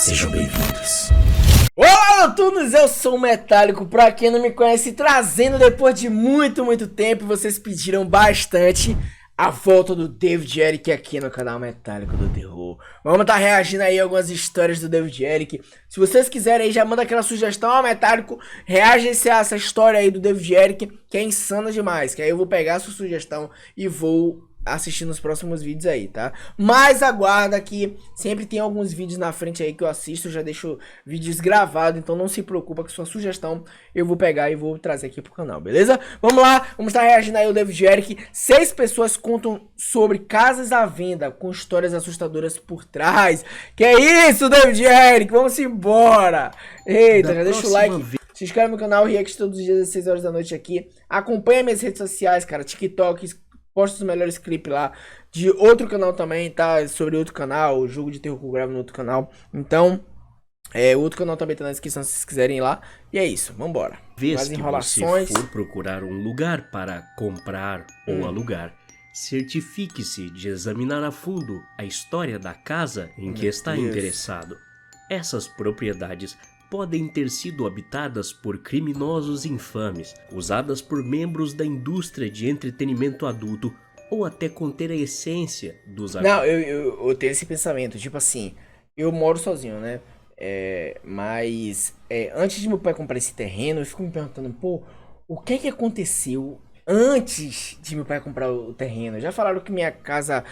Sejam bem-vindos. Olá, noturnos! Eu sou o Metálico, pra quem não me conhece, trazendo depois de muito tempo, vocês pediram bastante a volta do David Eric aqui no canal Metálico do Terror. Vamos estar reagindo aí a algumas histórias do David Eric. Se vocês quiserem aí, já manda aquela sugestão, ó, Metálico, reage a essa história aí do David Eric, que é insana demais, que aí eu vou pegar a sua sugestão e vou assistir nos próximos vídeos aí, tá? Mas aguarda que sempre tem alguns vídeos na frente aí que eu assisto, eu já deixo vídeos gravados, então não se preocupa com sua sugestão, eu vou pegar e vou trazer aqui pro canal, beleza? Vamos lá, vamos estar reagindo aí ao David Eric. 6 pessoas contam sobre casas à venda com histórias assustadoras por trás. Que é isso, David Eric? Vamos embora! Eita, já deixa o like. Se inscreve no canal, react todos os dias às 6 horas da noite aqui. Acompanha minhas redes sociais, cara, TikTok, posto os melhores clipes lá de outro canal também, tá? Sobre outro canal, o jogo de terror que eu gravo no outro canal. Então, o outro canal também tá na descrição se vocês quiserem ir lá. E é isso, vambora. Vez que você for procurar um lugar para comprar ou alugar, certifique-se de examinar a fundo a história da casa em que está interessado. Essas propriedades podem ter sido habitadas por criminosos infames, usadas por membros da indústria de entretenimento adulto ou até conter a essência dos... Não, eu tenho esse pensamento, tipo assim, eu moro sozinho, né? Mas antes de meu pai comprar esse terreno, eu fico me perguntando, pô, o que aconteceu antes de meu pai comprar o terreno? Já falaram que minha casa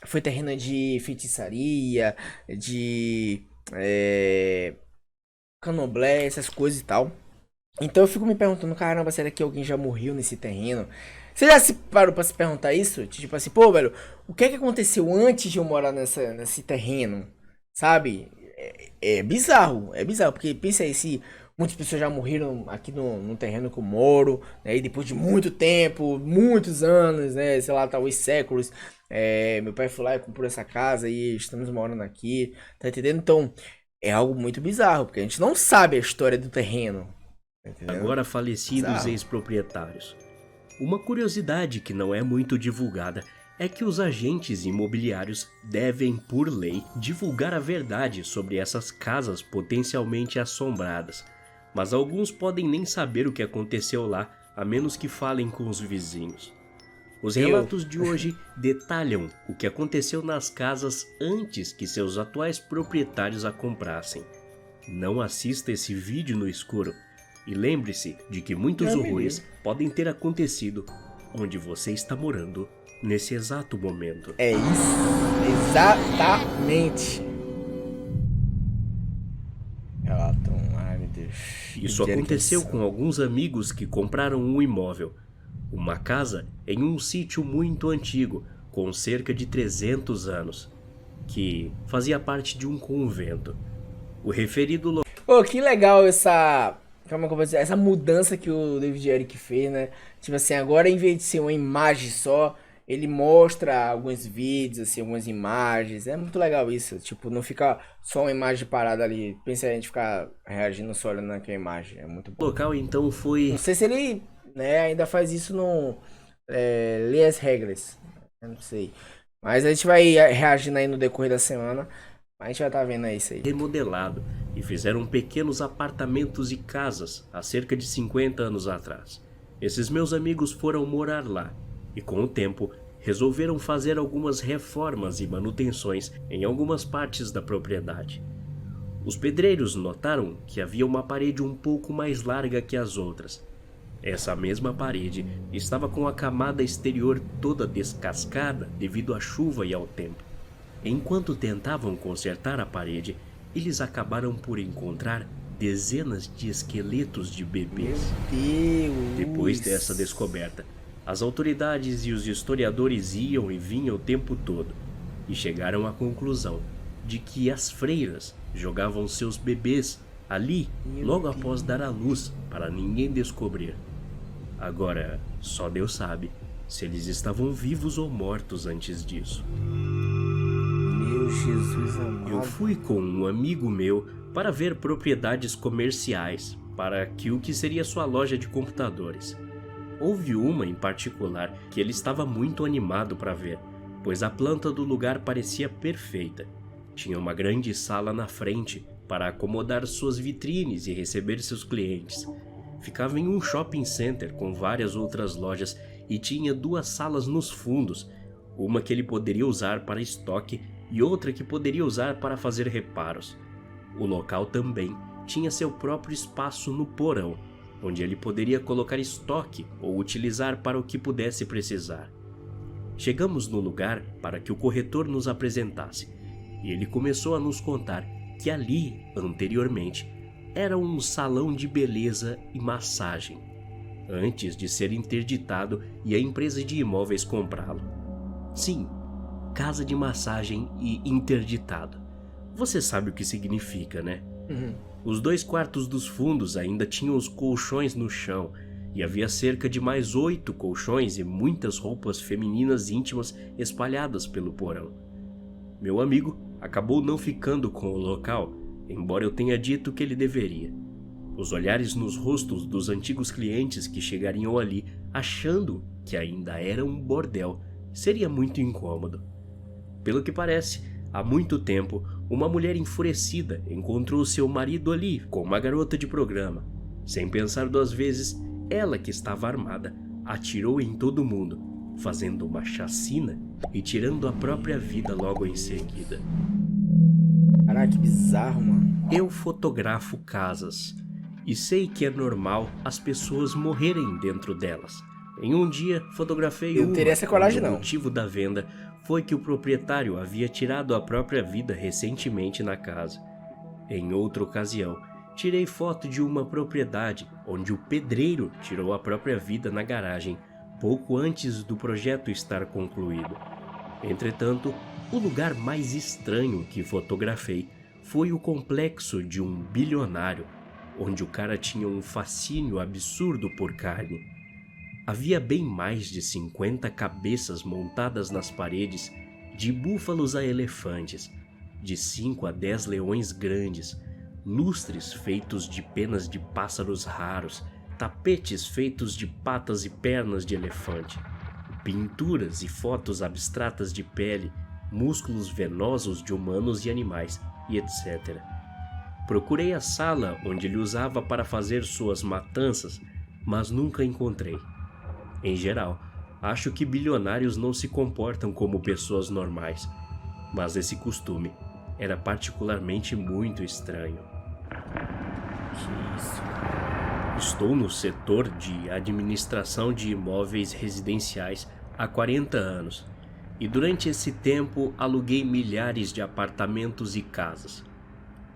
foi terreno de feitiçaria, de... candomblé, essas coisas e tal. Então eu fico me perguntando, caramba, será que alguém já morreu nesse terreno? Você já se parou pra se perguntar isso? Tipo assim, pô, velho, o que aconteceu antes de eu morar nesse terreno? Sabe? É bizarro, porque pensa aí, se muitas pessoas já morreram aqui no terreno que eu moro, né? E depois de muito tempo, muitos anos, né? Sei lá, talvez séculos, meu pai foi lá e comprou essa casa e estamos morando aqui, tá entendendo? Então, é algo muito bizarro, porque a gente não sabe a história do terreno. Entendeu? Agora falecidos ex-proprietários. Uma curiosidade que não é muito divulgada é que os agentes imobiliários devem, por lei, divulgar a verdade sobre essas casas potencialmente assombradas. Mas alguns podem nem saber o que aconteceu lá, a menos que falem com os vizinhos. Os relatos de hoje detalham o que aconteceu nas casas antes que seus atuais proprietários a comprassem. Não assista esse vídeo no escuro e lembre-se de que muitos horrores podem ter acontecido onde você está morando nesse exato momento. É isso, exatamente. Ai, meu Deus. Isso aconteceu com alguns amigos que compraram um imóvel. Uma casa em um sítio muito antigo, com cerca de 300 anos, que fazia parte de um convento. O referido local... Pô, que legal essa mudança que o David Eric fez, né? Tipo assim, agora em vez de ser uma imagem só, ele mostra alguns vídeos, assim, algumas imagens. É muito legal isso, tipo, não fica só uma imagem parada ali. Pensa a gente ficar reagindo só olhando naquela imagem, é muito bom. O local então foi... Não sei se ele... né, ainda faz isso no ler as regras, eu não sei, mas a gente vai reagindo aí no decorrer da semana, a gente vai estar vendo isso aí. Remodelado e fizeram pequenos apartamentos e casas há cerca de 50 anos atrás. Esses meus amigos foram morar lá e com o tempo resolveram fazer algumas reformas e manutenções em algumas partes da propriedade. Os pedreiros notaram que havia uma parede um pouco mais larga que as outras. Essa mesma parede estava com a camada exterior toda descascada devido à chuva e ao tempo. Enquanto tentavam consertar a parede, eles acabaram por encontrar dezenas de esqueletos de bebês. Meu Deus! Depois dessa descoberta, as autoridades e os historiadores iam e vinham o tempo todo e chegaram à conclusão de que as freiras jogavam seus bebês ali logo após dar à luz para ninguém descobrir. Agora, só Deus sabe se eles estavam vivos ou mortos antes disso. Meu Jesus amado. Eu fui com um amigo meu para ver propriedades comerciais para o que seria sua loja de computadores. Houve uma em particular que ele estava muito animado para ver, pois a planta do lugar parecia perfeita. Tinha uma grande sala na frente para acomodar suas vitrines e receber seus clientes. Ficava em um shopping center com várias outras lojas e tinha 2 salas nos fundos, uma que ele poderia usar para estoque e outra que poderia usar para fazer reparos. O local também tinha seu próprio espaço no porão, onde ele poderia colocar estoque ou utilizar para o que pudesse precisar. Chegamos no lugar para que o corretor nos apresentasse, e ele começou a nos contar que ali, anteriormente, era um salão de beleza e massagem, antes de ser interditado e a empresa de imóveis comprá-lo. Sim, casa de massagem e interditado. Você sabe o que significa, né? Os 2 quartos dos fundos ainda tinham os colchões no chão, e havia cerca de mais 8 colchões e muitas roupas femininas íntimas espalhadas pelo porão. Meu amigo acabou não ficando com o local, embora eu tenha dito que ele deveria. Os olhares nos rostos dos antigos clientes que chegariam ali, achando que ainda era um bordel, seria muito incômodo. Pelo que parece, há muito tempo, uma mulher enfurecida encontrou seu marido ali com uma garota de programa. Sem pensar 2 vezes, ela, que estava armada, atirou em todo mundo, fazendo uma chacina e tirando a própria vida logo em seguida. Caraca, que bizarro, mano. Eu fotografo casas e sei que é normal as pessoas morrerem dentro delas. Em um dia, fotografei Eu não teria essa coragem, onde o não. motivo da venda foi que o proprietário havia tirado a própria vida recentemente na casa. Em outra ocasião, tirei foto de uma propriedade onde o pedreiro tirou a própria vida na garagem pouco antes do projeto estar concluído. Entretanto, o lugar mais estranho que fotografei foi o complexo de um bilionário, onde o cara tinha um fascínio absurdo por carne. Havia bem mais de 50 cabeças montadas nas paredes, de búfalos a elefantes, de 5 a 10 leões grandes, lustres feitos de penas de pássaros raros, tapetes feitos de patas e pernas de elefante, pinturas e fotos abstratas de pele, músculos venosos de humanos e animais, e etc. Procurei a sala onde ele usava para fazer suas matanças, mas nunca encontrei. Em geral, acho que bilionários não se comportam como pessoas normais, mas esse costume era particularmente muito estranho. Que isso? Estou no setor de administração de imóveis residenciais há 40 anos e durante esse tempo aluguei milhares de apartamentos e casas.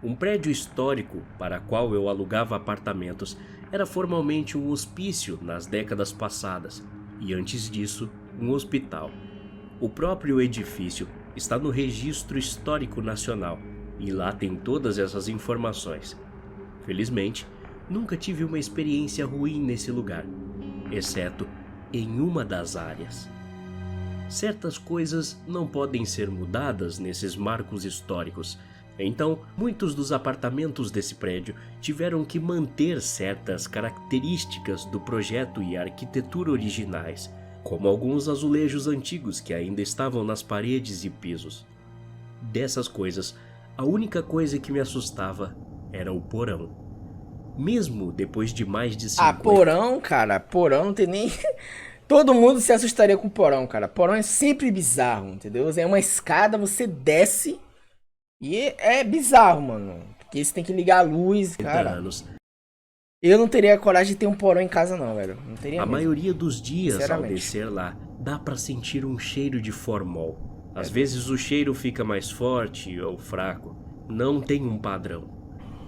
Um prédio histórico para qual eu alugava apartamentos era formalmente um hospício nas décadas passadas e antes disso um hospital. O próprio edifício está no Registro Histórico Nacional e lá tem todas essas informações. Felizmente, nunca tive uma experiência ruim nesse lugar, exceto em uma das áreas. Certas coisas não podem ser mudadas nesses marcos históricos, então muitos dos apartamentos desse prédio tiveram que manter certas características do projeto e arquitetura originais, como alguns azulejos antigos que ainda estavam nas paredes e pisos. Dessas coisas, a única coisa que me assustava era o porão. Mesmo depois de mais de 50... porão, cara. Porão não tem nem... Todo mundo se assustaria com porão, cara. Porão é sempre bizarro, entendeu? É uma escada, você desce e é bizarro, mano. Porque você tem que ligar a luz, cara. anos. Eu não teria coragem de ter um porão em casa, não, velho. Não teria A mesmo. maioria dos dias, ao Sinceramente. descer lá, dá pra sentir um cheiro de formol. Às vezes o cheiro fica mais forte ou fraco. Não tem um padrão.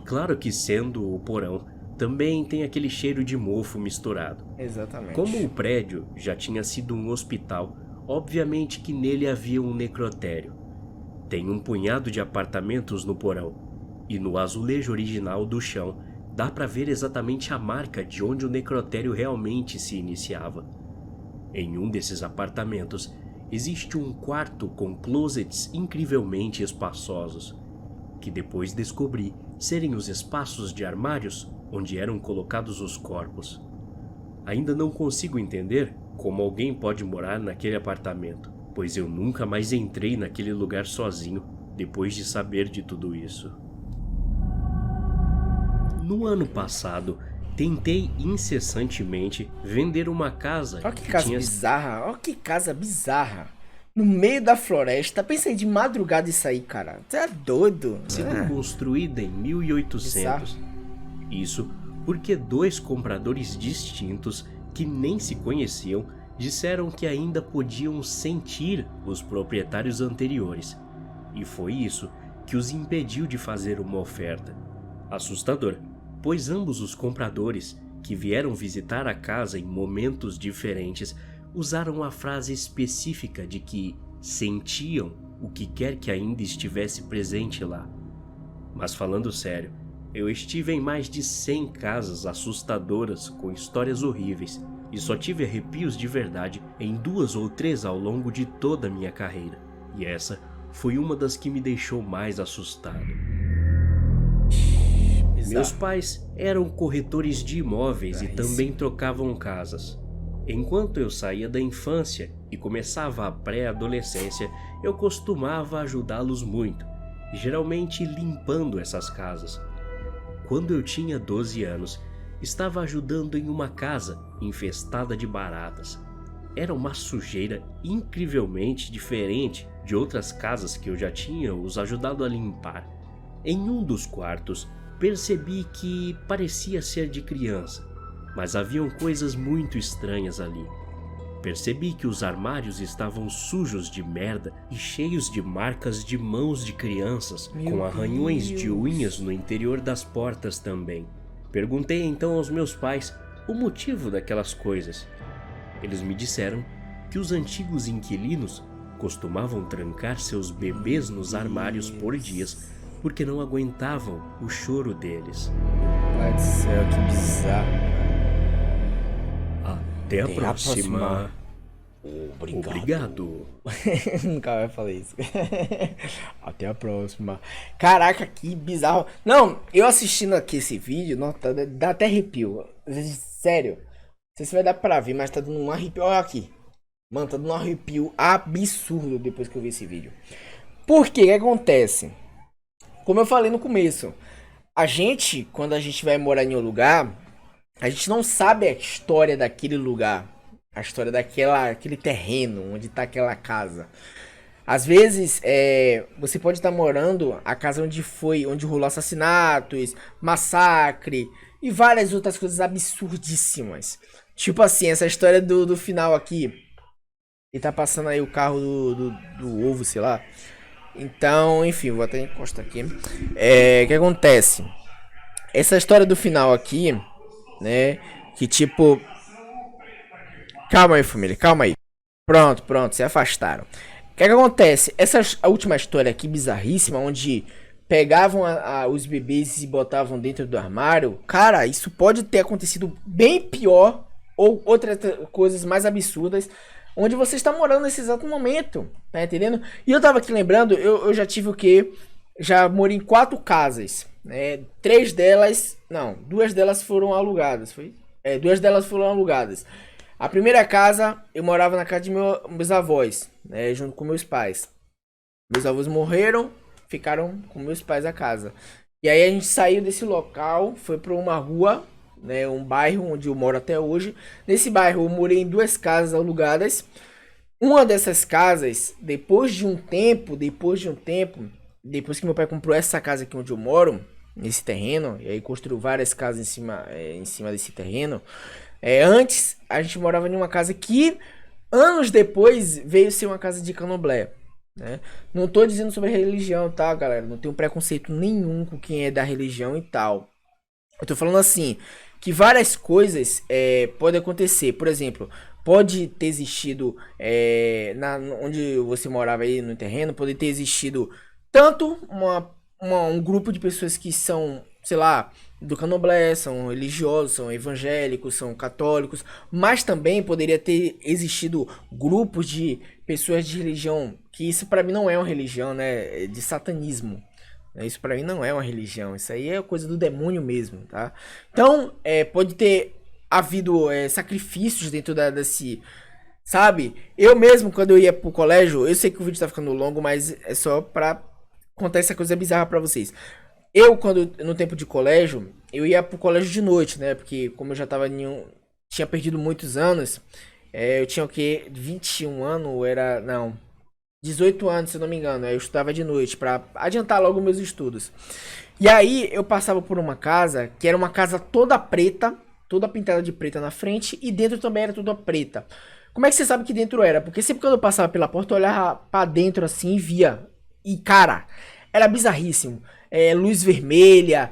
Claro que sendo o porão, também tem aquele cheiro de mofo misturado. Exatamente. Como o prédio já tinha sido um hospital, obviamente que nele havia um necrotério. Tem um punhado de apartamentos no porão, e no azulejo original do chão dá pra ver exatamente a marca de onde o necrotério realmente se iniciava. Em um desses apartamentos existe um quarto com closets incrivelmente espaçosos, que depois descobri serem os espaços de armários onde eram colocados os corpos. Ainda não consigo entender como alguém pode morar naquele apartamento, pois eu nunca mais entrei naquele lugar sozinho depois de saber de tudo isso. No ano passado, tentei incessantemente vender uma casa Olha que casa bizarra, olha que casa bizarra. No meio da floresta, pensei de madrugada isso aí, cara. Você é doido. Sendo construída em 1800. Isso porque 2 compradores distintos que nem se conheciam disseram que ainda podiam sentir os proprietários anteriores. E foi isso que os impediu de fazer uma oferta. Assustador, pois ambos os compradores, que vieram visitar a casa em momentos diferentes, usaram a frase específica de que sentiam o que quer que ainda estivesse presente lá. Mas falando sério, eu estive em mais de 100 casas assustadoras com histórias horríveis e só tive arrepios de verdade em 2 ou 3 ao longo de toda a minha carreira. E essa foi uma das que me deixou mais assustado. Meus pais eram corretores de imóveis e também trocavam casas. Enquanto eu saía da infância e começava a pré-adolescência, eu costumava ajudá-los muito, geralmente limpando essas casas. Quando eu tinha 12 anos, estava ajudando em uma casa infestada de baratas. Era uma sujeira incrivelmente diferente de outras casas que eu já tinha os ajudado a limpar. Em um dos quartos, percebi que parecia ser de criança, mas haviam coisas muito estranhas ali. Percebi que os armários estavam sujos de merda e cheios de marcas de mãos de crianças, com arranhões de unhas no interior das portas também. Perguntei então aos meus pais o motivo daquelas coisas. Eles me disseram que os antigos inquilinos costumavam trancar seus bebês nos armários por dias porque não aguentavam o choro deles. Pai do céu, que bizarro. Até a próxima. Obrigado. Nunca vai falar isso. Até a próxima. Caraca, que bizarro. Não, eu assistindo aqui esse vídeo, não, dá até arrepio. Sério. Não sei se vai dar pra ver, mas tá dando um arrepio. Olha aqui. Mano, tá dando um arrepio absurdo depois que eu vi esse vídeo. Por quê? O que acontece? Como eu falei no começo, a gente, quando a gente vai morar em um lugar, a gente não sabe a história daquele lugar, a história daquele terreno onde tá aquela casa. Às vezes, você pode estar morando a casa onde rolou assassinatos, massacre e várias outras coisas absurdíssimas. Tipo assim, essa história do final aqui, e tá passando aí o carro do ovo, sei lá. Então, enfim, vou até encostar aqui. O que acontece? Essa história do final aqui, né? Que tipo... Calma aí, família, calma aí. Pronto, se afastaram. O que acontece? A última história aqui, bizarríssima, onde pegavam os bebês e botavam dentro do armário. Cara, isso pode ter acontecido bem pior, ou outras coisas mais absurdas, onde você está morando nesse exato momento, tá entendendo? E eu tava aqui lembrando, eu já tive o quê? Já morei em 4 casas, né? 3 delas, não, 2 delas foram alugadas, 2 delas foram alugadas. A primeira casa, eu morava na casa de meus avós, né? Junto com meus pais. Meus avós morreram, ficaram com meus pais a casa. E aí a gente saiu desse local, foi para uma rua, né, um bairro onde eu moro até hoje. Nesse bairro eu morei em 2 casas alugadas. Uma dessas casas, depois de um tempo, depois que meu pai comprou essa casa aqui onde eu moro, nesse terreno, e aí construiu várias casas em cima desse terreno. Antes a gente morava em uma casa que anos depois veio ser uma casa de candomblé, né? Não tô dizendo sobre religião, tá, galera? Não tenho preconceito nenhum com quem é da religião e tal. Eu tô falando assim, que várias coisas podem acontecer. Por exemplo, pode ter existido, onde você morava aí no terreno, pode ter existido tanto um grupo de pessoas que são, sei lá, do candomblé, são religiosos, são evangélicos, são católicos, mas também poderia ter existido grupos de pessoas de religião, que isso pra mim não é uma religião, né, de satanismo. Isso pra mim não é uma religião, isso aí é coisa do demônio mesmo, tá? Então, pode ter havido sacrifícios dentro desse... Sabe? Eu mesmo, quando eu ia pro colégio, eu sei que o vídeo tá ficando longo, mas é só pra contar essa coisa bizarra pra vocês. Eu, quando, no tempo de colégio, eu ia pro colégio de noite, né? Porque como eu já tava tinha perdido muitos anos, eu tinha o quê? 21 anos, era... Não, 18 anos, se eu não me engano. Aí eu estudava de noite pra adiantar logo meus estudos. E aí eu passava por uma casa, que era uma casa toda preta, toda pintada de preta na frente, e dentro também era toda preta. Como é que você sabe que dentro era? Porque sempre quando eu passava pela porta, eu olhava pra dentro assim e via. E cara, era bizarríssimo. Luz vermelha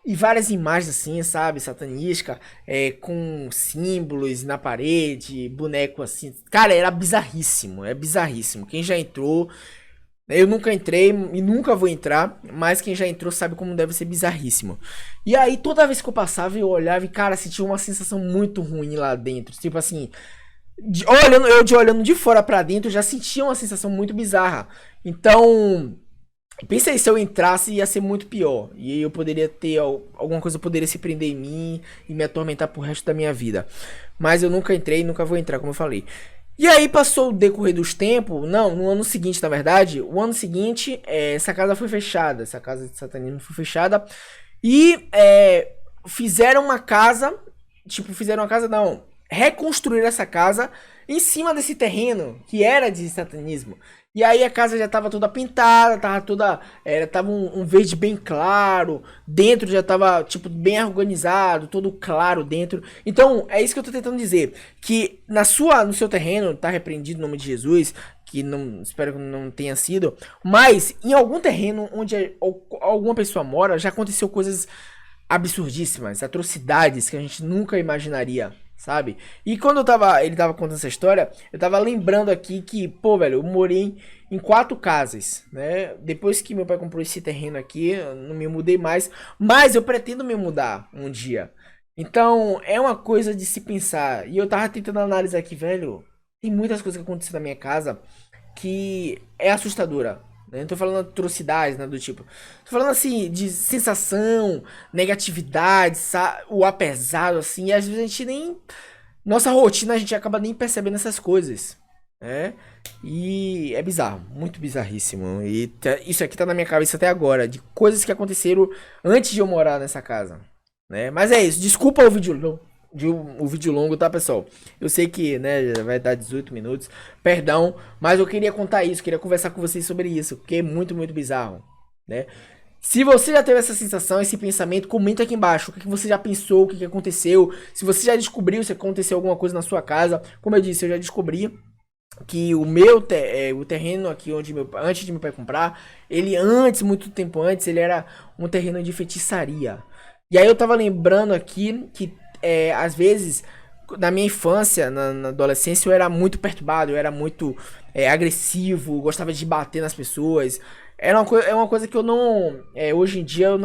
e várias imagens assim, sabe, satanística, com símbolos na parede, boneco assim. Cara, era bizarríssimo, é bizarríssimo. Quem já entrou, eu nunca entrei e nunca vou entrar, mas quem já entrou sabe como deve ser bizarríssimo. E aí toda vez que eu passava, eu olhava e cara, sentia uma sensação muito ruim lá dentro, tipo assim, olhando de fora pra dentro, eu já sentia uma sensação muito bizarra. Então, pensa aí, se eu entrasse ia ser muito pior. E aí eu poderia ter alguma coisa poderia se prender em mim e me atormentar pro resto da minha vida. Mas eu nunca entrei e nunca vou entrar, como eu falei. E aí passou o decorrer dos tempos. Não, no ano seguinte, na verdade. O ano seguinte, essa casa foi fechada. Essa casa de satanismo foi fechada. E fizeram uma casa. Tipo, fizeram uma casa, não. Reconstruíram essa casa em cima desse terreno que era de satanismo. E aí a casa já tava toda pintada, tava toda... tava um verde bem claro, dentro já tava, tipo, bem organizado, todo claro dentro. Então, é isso que eu tô tentando dizer, que no seu terreno, tá repreendido no nome de Jesus, que não, espero que não tenha sido, mas em algum terreno onde alguma pessoa mora, já aconteceu coisas absurdíssimas, atrocidades que a gente nunca imaginaria. Sabe? E quando ele tava contando essa história, eu tava lembrando aqui que, pô, velho, eu morei em 4 casas, né? Depois que meu pai comprou esse terreno aqui, eu não me mudei mais, mas eu pretendo me mudar um dia. Então, é uma coisa de se pensar. E eu tava tentando analisar aqui, velho, tem muitas coisas que acontecem na minha casa que é assustadora. Não tô falando atrocidades, nada do tipo. Tô falando assim, de sensação, negatividade, o apesado, assim. E às vezes a gente nem. Nossa rotina a gente acaba nem percebendo essas coisas. Né? E é bizarro, muito bizarríssimo. E isso aqui tá na minha cabeça até agora, de coisas que aconteceram antes de eu morar nessa casa. Né? Mas é isso, desculpa o vídeo longo, tá, pessoal? Eu sei que, né, já vai dar 18 minutos, perdão, mas eu queria contar isso, queria conversar com vocês sobre isso, porque é muito, muito bizarro, né? Se você já teve essa sensação, esse pensamento, comenta aqui embaixo o que você já pensou, o que aconteceu, se você já descobriu se aconteceu alguma coisa na sua casa. Como eu disse, eu já descobri que o terreno aqui antes de meu pai comprar, muito tempo antes, ele era um terreno de feitiçaria. E aí eu tava lembrando aqui que às vezes, na minha infância, na adolescência, eu era muito perturbado, eu era muito agressivo, gostava de bater nas pessoas. É uma coisa que eu não... hoje em dia eu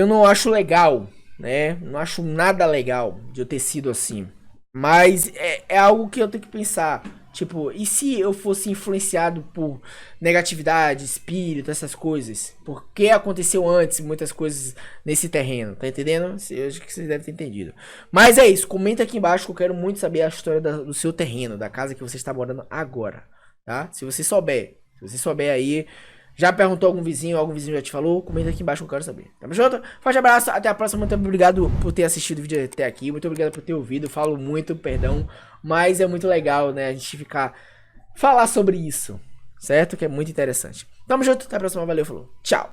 não acho legal, né? Não acho nada legal de eu ter sido assim. Mas é algo que eu tenho que pensar. Tipo, e se eu fosse influenciado por negatividade, espírito, essas coisas? Porque aconteceu antes muitas coisas nesse terreno, tá entendendo? Eu acho que vocês devem ter entendido. Mas é isso, comenta aqui embaixo que eu quero muito saber a história do seu terreno, da casa que você está morando agora, tá? Se você souber aí, já perguntou algum vizinho já te falou, comenta aqui embaixo que eu quero saber. Tamo junto? Forte abraço, até a próxima, muito obrigado por ter assistido o vídeo até aqui, muito obrigado por ter ouvido, falo muito, perdão, mas é muito legal, né, a gente falar sobre isso, certo? Que é muito interessante. Tamo junto, até a próxima, valeu, falou, tchau!